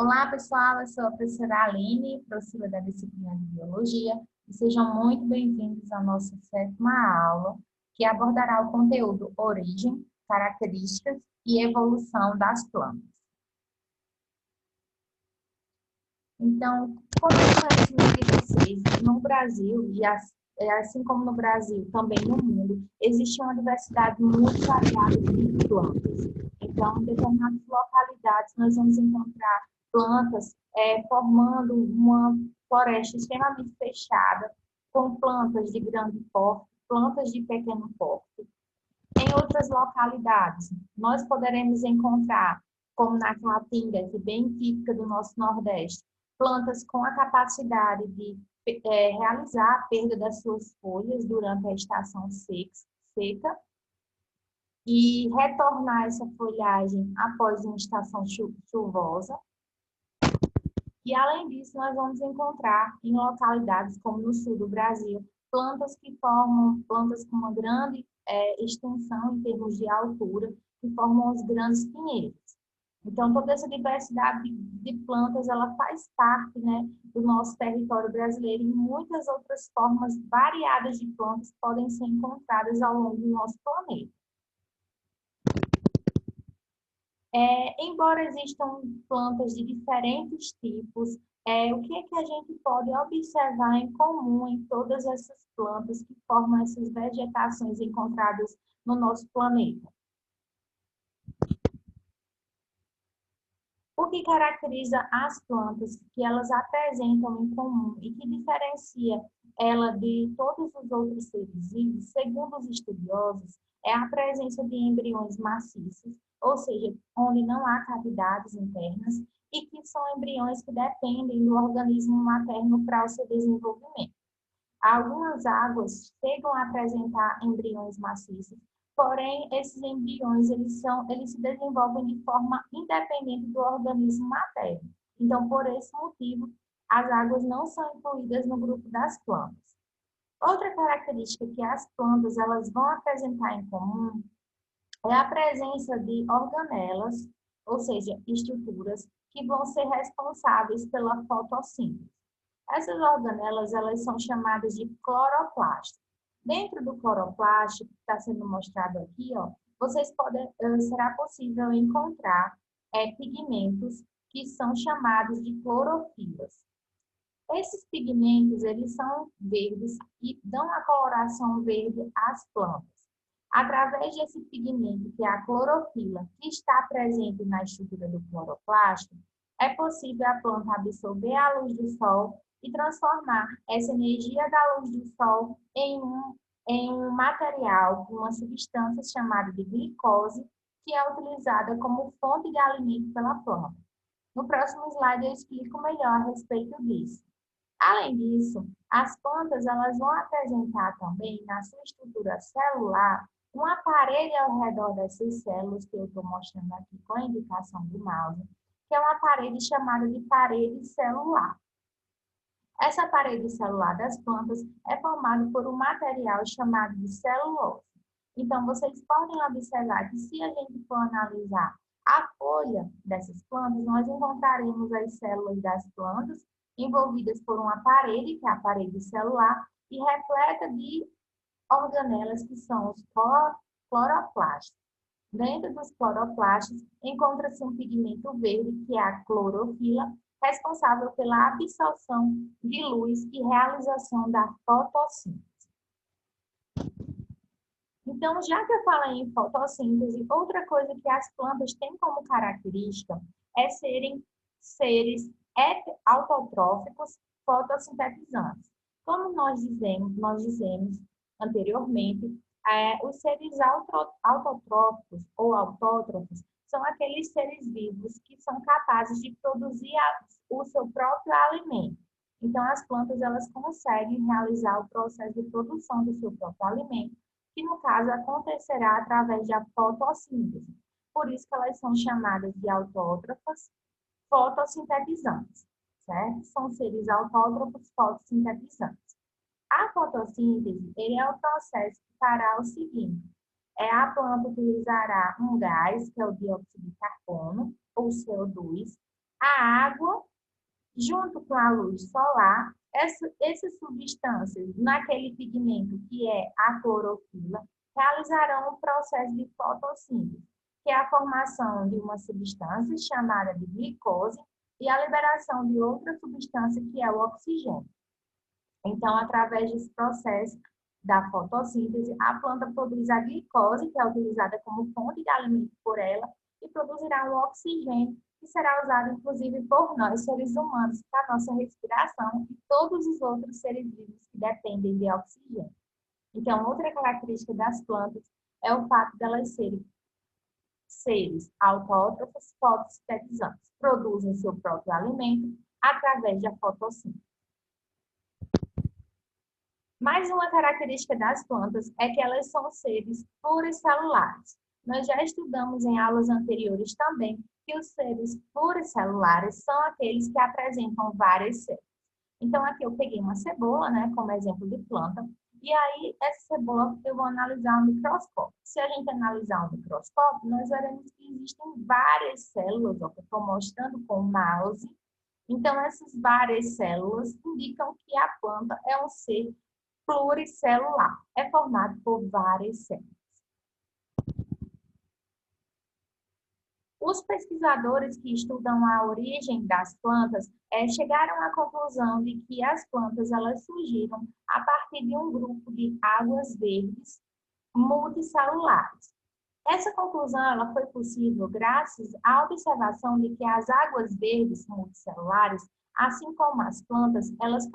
Olá, pessoal. Eu sou a professora Aline, professora da disciplina de Biologia, e sejam muito bem-vindos à nossa sétima aula, que abordará o conteúdo Origem, Características e Evolução das Plantas. Então, como é conhecimento de vocês, no Brasil, assim como no Brasil, também no mundo, existe uma diversidade muito variada de plantas. Então, em determinadas localidades, nós vamos encontrar plantas formando uma floresta extremamente fechada, com plantas de grande porte, plantas de pequeno porte. Em outras localidades, nós poderemos encontrar, como na Caatinga, que é bem típica do nosso Nordeste, plantas com a capacidade de realizar a perda das suas folhas durante a estação seca e retornar essa folhagem após uma estação chuvosa. E, além disso, nós vamos encontrar em localidades como no sul do Brasil, plantas com uma grande extensão em termos de altura, que formam os grandes pinheiros. Então, toda essa diversidade de plantas, ela faz parte, né, do nosso território brasileiro, e muitas outras formas variadas de plantas podem ser encontradas ao longo do nosso planeta. Embora existam plantas de diferentes tipos, o que é que a gente pode observar em comum em todas essas plantas que formam essas vegetações encontradas no nosso planeta? O que caracteriza as plantas que elas apresentam em comum e que diferencia ela de todos os outros seres vivos, segundo os estudiosos, é a presença de embriões maciços, ou seja, onde não há cavidades internas, e que são embriões que dependem do organismo materno para o seu desenvolvimento. Algumas águas chegam a apresentar embriões maciços, porém, esses embriões eles se desenvolvem de forma independente do organismo materno. Então, por esse motivo, as águas não são incluídas no grupo das plantas. Outra característica que as plantas elas vão apresentar em comum é a presença de organelas, ou seja, estruturas que vão ser responsáveis pela fotossíntese. Essas organelas elas são chamadas de cloroplastos. Dentro do cloroplasto, que está sendo mostrado aqui, será possível encontrar pigmentos que são chamados de clorofilas. Esses pigmentos, eles são verdes e dão a coloração verde às plantas. Através desse pigmento, que é a clorofila, que está presente na estrutura do cloroplasto, é possível a planta absorver a luz do sol e transformar essa energia da luz do sol em um material, uma substância chamada de glicose, que é utilizada como fonte de alimento pela planta. No próximo slide eu explico melhor a respeito disso. Além disso, as plantas elas vão apresentar também, na sua estrutura celular, um aparelho ao redor dessas células, que eu estou mostrando aqui com a indicação do mouse, que é uma parede chamada de parede celular. Essa parede celular das plantas é formada por um material chamado de celulose. Então, vocês podem observar que, se a gente for analisar a folha dessas plantas, nós encontraremos as células das plantas envolvidas por uma parede, que é a parede celular, e repleta de organelas, que são os cloroplastos. Dentro dos cloroplastos, encontra-se um pigmento verde, que é a clorofila, responsável pela absorção de luz e realização da fotossíntese. Então, já que eu falei em fotossíntese, outra coisa que as plantas têm como característica é serem seres autotróficos fotossintetizantes. Como nós dizemos anteriormente, os seres autotróficos ou autótrofos são aqueles seres vivos que são capazes de produzir o seu próprio alimento. Então, as plantas elas conseguem realizar o processo de produção do seu próprio alimento, que no caso acontecerá através da fotossíntese. Por isso que elas são chamadas de autótrofas fotossintetizantes, certo? São seres autótrofos fotossintetizantes. A fotossíntese é o processo que fará o seguinte: a planta utilizará um gás, que é o dióxido de carbono, ou CO2, A água, junto com a luz solar, essas substâncias, naquele pigmento que é a clorofila, realizarão o processo de fotossíntese, que é a formação de uma substância chamada de glicose e a liberação de outra substância que é o oxigênio. Então, através desse processo da fotossíntese, a planta produz a glicose, que é utilizada como fonte de alimento por ela, e produzirá o oxigênio, que será usado, inclusive, por nós, seres humanos, para a nossa respiração e todos os outros seres vivos que dependem de oxigênio. Então, outra característica das plantas é o fato de elas serem seres autótrofos fotossintetizantes, produzem seu próprio alimento através da fotossíntese. Mais uma característica das plantas é que elas são seres pluricelulares. Nós já estudamos em aulas anteriores também que os seres pluricelulares são aqueles que apresentam várias células. Então, aqui eu peguei uma cebola, né, como exemplo de planta, e aí essa cebola eu vou analisar no microscópio. Se a gente analisar o microscópio, nós veremos que existem várias células, ó, que eu estou mostrando com o mouse. Então, essas várias células indicam que a planta é um ser pluricelular, é formado por várias células. Os pesquisadores que estudam a origem das plantas chegaram à conclusão de que as plantas elas surgiram a partir de um grupo de águas verdes multicelulares. Essa conclusão ela foi possível graças à observação de que as águas verdes multicelulares, assim como as plantas, elas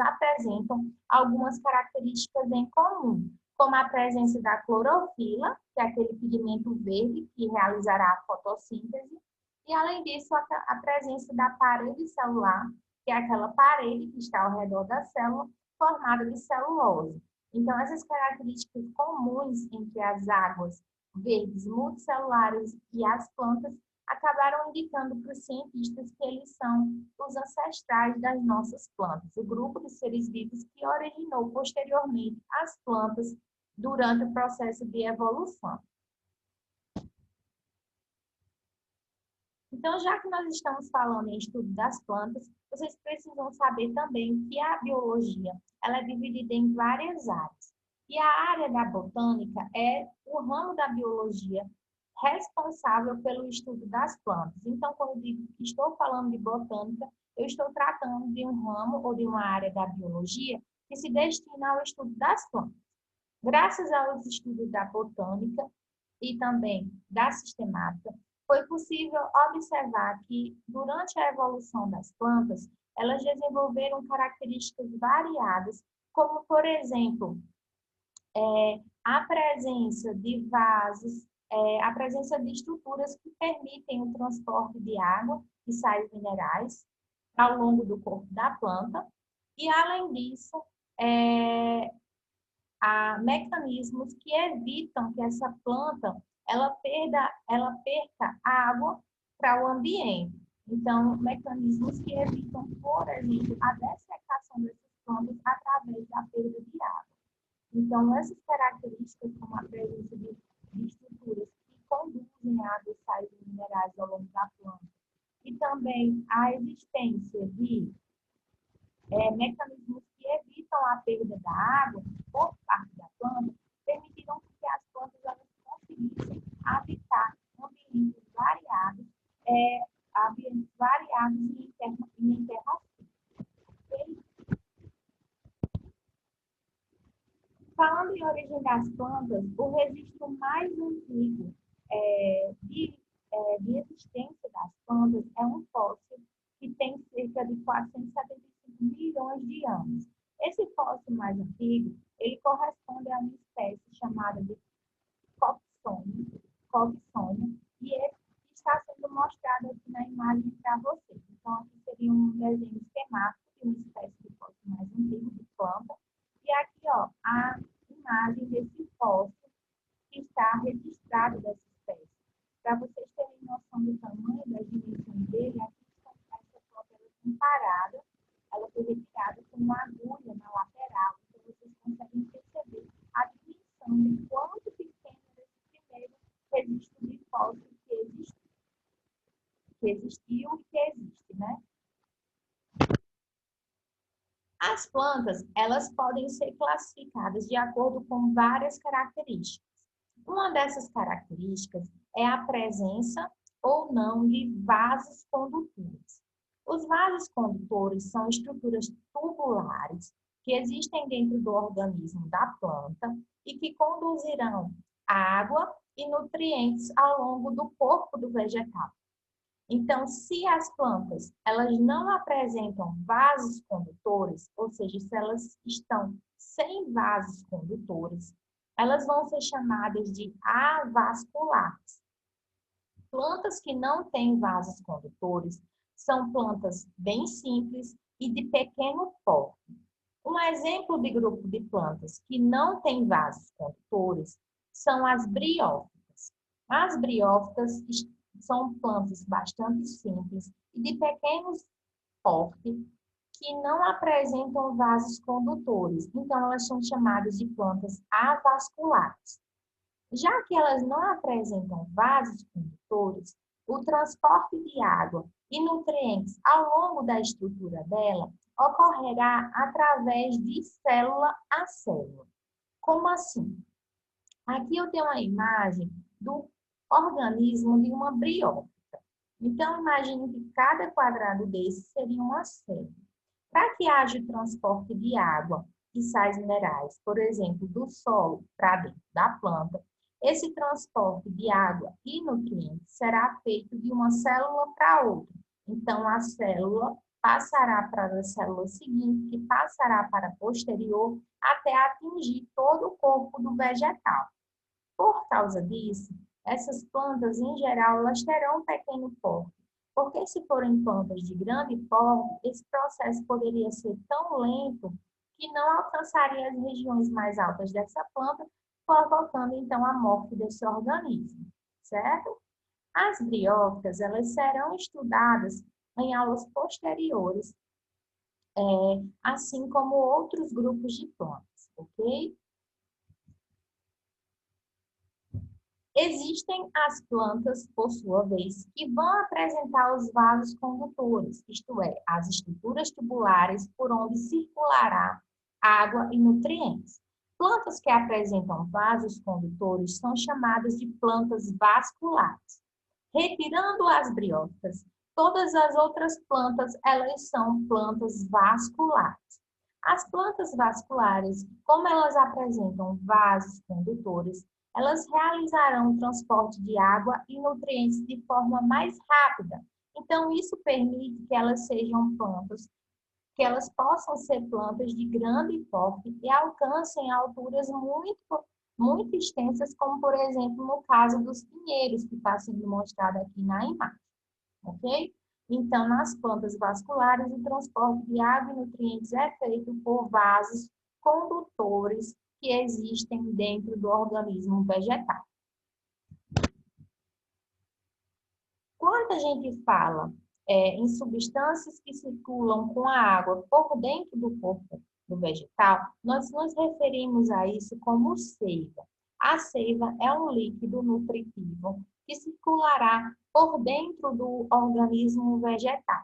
apresentam algumas características em comum, como a presença da clorofila, que é aquele pigmento verde que realizará a fotossíntese, e além disso, a presença da parede celular, que é aquela parede que está ao redor da célula, formada de celulose. Então, essas características comuns entre as águas verdes multicelulares e as plantas acabaram indicando para os cientistas que eles são os ancestrais das nossas plantas, o grupo de seres vivos que originou posteriormente as plantas durante o processo de evolução. Então, já que nós estamos falando em estudo das plantas, vocês precisam saber também que a biologia ela é dividida em várias áreas. E a área da botânica é o ramo da biologia responsável pelo estudo das plantas. Então, quando eu digo que estou falando de botânica, eu estou tratando de um ramo ou de uma área da biologia que se destina ao estudo das plantas. Graças aos estudos da botânica e também da sistemática, foi possível observar que, durante a evolução das plantas, elas desenvolveram características variadas, como, por exemplo, a presença de vasos, a presença de estruturas que permitem o transporte de água e sais minerais ao longo do corpo da planta. E, além disso, há mecanismos que evitam que essa planta ela perca água para o ambiente. Então, mecanismos que evitam, por exemplo, a dessecação dessas plantas através da perda de água. Então, essas características, como a presença de estruturas que conduzem água e sais minerais ao longo da planta, e também a existência de mecanismos que evitam a perda da água por parte da planta, permitiram que as plantas elas conseguissem habitar ambientes variados, em terra firme. Falando em origem das plantas, o registro mais antigo de existência das plantas é um fóssil que tem cerca de 475 milhões de anos. Esse fóssil mais antigo, ele corresponde a uma espécie chamada de Copsonia, e ele está sendo mostrado aqui na imagem para vocês. Então, aqui seria um desenho esquemático de uma espécie de fóssil mais antigo de planta. E aqui, ó, a imagem desse fóssil que está registrado dessa espécie. Para vocês terem noção do tamanho, das dimensões dele, aqui está essa foto comparada. Ela foi retirada com uma agulha na lateral, então vocês conseguem perceber a dimensão de quanto pequeno era esse primeiro registro de fóssil que existe. que existiu e que existe, né? As plantas, elas podem ser classificadas de acordo com várias características. Uma dessas características é a presença ou não de vasos condutores. Os vasos condutores são estruturas tubulares que existem dentro do organismo da planta e que conduzirão água e nutrientes ao longo do corpo do vegetal. Então, se as plantas elas não apresentam vasos condutores, ou seja, se elas estão sem vasos condutores, elas vão ser chamadas de avasculares. Plantas que não têm vasos condutores são plantas bem simples e de pequeno porte. Um exemplo de grupo de plantas que não tem vasos condutores são as briófitas. As briófitas são plantas bastante simples e de pequenos porte que não apresentam vasos condutores. Então, elas são chamadas de plantas avasculares. Já que elas não apresentam vasos condutores, o transporte de água e nutrientes ao longo da estrutura dela ocorrerá através de célula a célula. Como assim? Aqui eu tenho uma imagem do organismo de uma briófita. Então, imagine que cada quadrado desse seria uma célula. Para que haja o transporte de água e sais minerais, por exemplo, do solo para dentro da planta, esse transporte de água e nutrientes será feito de uma célula para outra. Então, a célula passará para a célula seguinte, que passará para a posterior, até atingir todo o corpo do vegetal. Por causa disso, essas plantas, em geral, elas terão um pequeno porte, porque se forem plantas de grande porte, esse processo poderia ser tão lento que não alcançaria as regiões mais altas dessa planta, provocando, então, a morte desse organismo, certo? As briófitas, elas serão estudadas em aulas posteriores, assim como outros grupos de plantas, ok? Existem as plantas, por sua vez, que vão apresentar os vasos condutores, isto é, as estruturas tubulares por onde circulará água e nutrientes. Plantas que apresentam vasos condutores são chamadas de plantas vasculares. Retirando as briófitas, todas as outras plantas, elas são plantas vasculares. As plantas vasculares, como elas apresentam vasos condutores, elas realizarão o transporte de água e nutrientes de forma mais rápida. Então, isso permite que elas sejam plantas, que elas possam ser plantas de grande porte e alcancem alturas muito extensas, como, por exemplo, no caso dos pinheiros, que está sendo mostrado aqui na imagem, ok? Então, nas plantas vasculares, o transporte de água e nutrientes é feito por vasos condutores que existem dentro do organismo vegetal. Quando a gente fala em substâncias que circulam com a água por dentro do corpo do vegetal, nós nos referimos a isso como seiva. A seiva é um líquido nutritivo que circulará por dentro do organismo vegetal.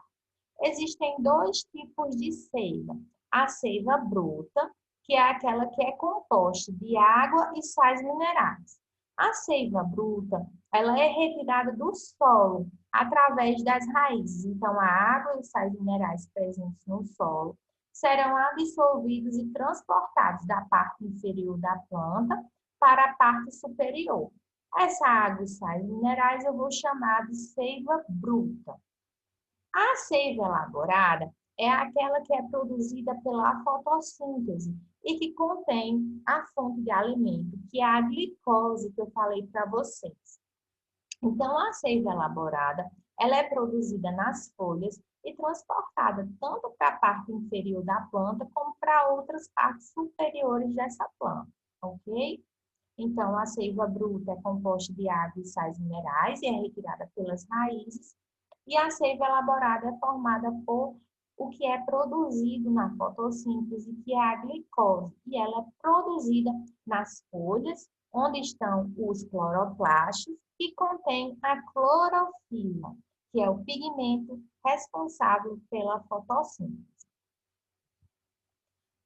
Existem dois tipos de seiva. A seiva bruta, que é aquela que é composta de água e sais minerais. A seiva bruta, ela é retirada do solo através das raízes. Então, a água e os sais minerais presentes no solo serão absorvidos e transportados da parte inferior da planta para a parte superior. Essa água e sais minerais eu vou chamar de seiva bruta. A seiva elaborada é aquela que é produzida pela fotossíntese e que contém a fonte de alimento, que é a glicose que eu falei para vocês. Então, a seiva elaborada, ela é produzida nas folhas e transportada tanto para a parte inferior da planta como para outras partes superiores dessa planta, ok? Então, a seiva bruta é composta de água e sais minerais e é retirada pelas raízes. E a seiva elaborada é formada por o que é produzido na fotossíntese, que é a glicose. E ela é produzida nas folhas, onde estão os cloroplastos, que contém a clorofila. que é o pigmento responsável pela fotossíntese.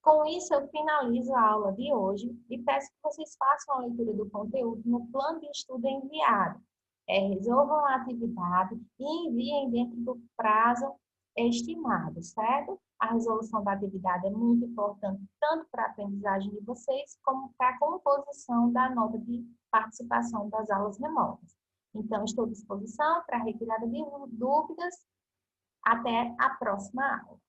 Com isso, eu finalizo a aula de hoje e peço que vocês façam a leitura do conteúdo no plano de estudo enviado. Resolvam a atividade e enviem dentro do prazo estimado, certo? A resolução da atividade é muito importante, tanto para a aprendizagem de vocês, como para a composição da nota de participação das aulas remotas. Então, estou à disposição para a retirada de dúvidas. Até a próxima aula.